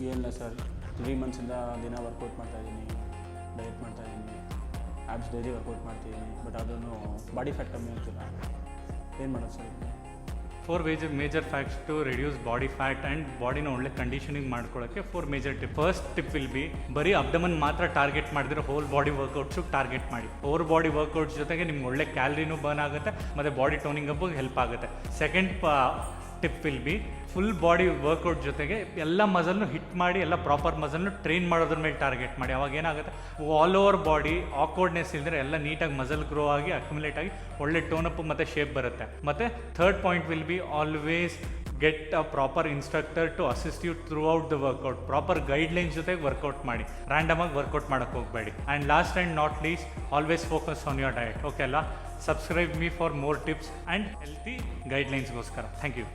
ಏನಿಲ್ಲ ಸರ್ 3 ಮಂತ್ಸಿಂದ ದಿನ ವರ್ಕೌಟ್ ಮಾಡ್ತಾಯಿದ್ದೀನಿ, ಡಯಟ್ ಮಾಡ್ತಾಯಿದ್ದೀನಿ, ಆ್ಯಬ್ಸ್ ಡೈಲಿ ವರ್ಕೌಟ್ ಮಾಡ್ತಿದ್ದೀನಿ. ಬಟ್ ಅದನ್ನು ಬಾಡಿ ಫ್ಯಾಟ್ ಕಮ್ಮಿ ಆಗ್ತಿಲ್ಲ. ಏನು ಮಾಡೋದು sir? 4 major facts to reduce body fat and ಬಾಡಿನ ಒಳ್ಳೆ ಕಂಡೀಷನಿಂಗ್ ಮಾಡ್ಕೊಳ್ಳೋಕ್ಕೆ 4 major tip. First tip will be ಬರೀ ಅಬ್ಡಮನ್ ಮಾತ್ರ ಟಾರ್ಗೆಟ್ ಮಾಡಿದ್ರೆ ಹೋಲ್ ಬಾಡಿ ವರ್ಕೌಟ್ಸು ಟಾರ್ಗೆಟ್ ಮಾಡಿ. ಓವರ್ ಬಾಡಿ ವರ್ಕೌಟ್ಸ್ ಜೊತೆಗೆ ನಿಮ್ಗೆ ಒಳ್ಳೆ ಕ್ಯಾಲರಿನೂ ಬರ್ನ್ ಆಗುತ್ತೆ ಮತ್ತು ಬಾಡಿ ಟೋನಿಂಗ್ ಅಪ್ಪು ಹೆಲ್ಪ್ ಆಗುತ್ತೆ. Second tip will be full body workout ಜೊತೆಗೆ ಎಲ್ಲ ಮಸಲ್ನು ಹಿಟ್ ಮಾಡಿ ಎಲ್ಲ ಪ್ರಾಪರ್ ಮಸಲ್ನು ಟ್ರೈನ್ ಮಾಡೋದ್ರ ಮೇಲೆ ಟಾರ್ಗೆಟ್ ಮಾಡಿ. ಅವಾಗ ಏನಾಗುತ್ತೆ, ಆಲ್ ಓವರ್ ಬಾಡಿ ಆಕ್ವರ್ಡ್ನೆಸ್ ಇಲ್ಲದ್ರೆ ಎಲ್ಲ ನೀಟಾಗಿ ಮಸಲ್ ಗ್ರೋ ಆಗಿ ಅಕ್ಯುಮುಲೇಟ್ ಆಗಿ ಒಳ್ಳೆ ಟೋನಪ್ ಮತ್ತು ಶೇಪ್ ಬರುತ್ತೆ. ಮತ್ತು third point will be always get a proper instructor to assist you throughout the workout. Proper guidelines ಜೊತೆಗೆ ವರ್ಕೌಟ್ ಮಾಡಿ, ರ್ಯಾಂಡಮಾಗಿ ವರ್ಕೌಟ್ ಮಾಡೋಕ್ಕೆ ಹೋಗಬೇಡಿ. And last and not least, always focus on your diet. Okay ಅಲ್ಲ? Subscribe me for more tips and healthy ಗೈಡ್ಲೈನ್ಸ್ಗೋಸ್ಕರ. Thank you.